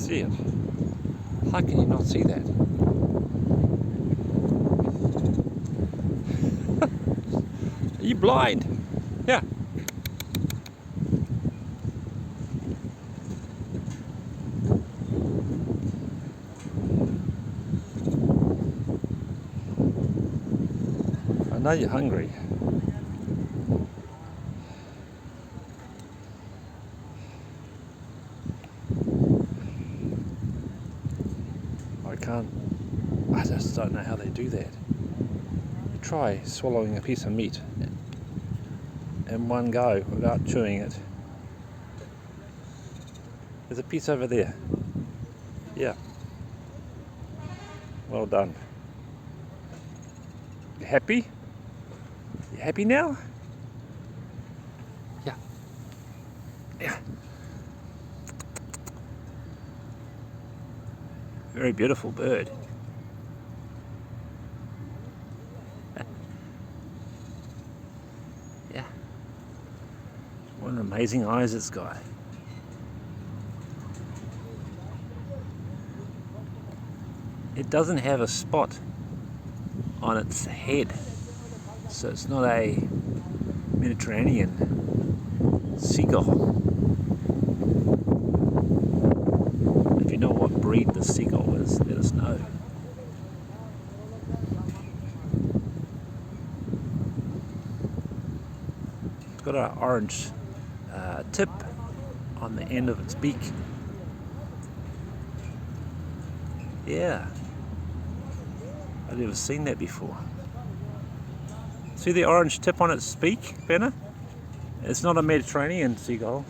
see it. How can you not see that? Are you blind? Yeah. I know you're hungry. I just don't know how they do that. You try swallowing a piece of meat in one go without chewing it. There's a piece over there. Yeah. Well done. You happy? You happy now? Yeah. Yeah. Very beautiful bird. Yeah. What amazing eyes it's got. It doesn't have a spot on its head, so it's not a Mediterranean seagull. If you know what breed the seagull is, let us know. It's got an orange tip on the end of its beak. Yeah, I've never seen that before. See the orange tip on its beak, Berna? It's not a Mediterranean seagull.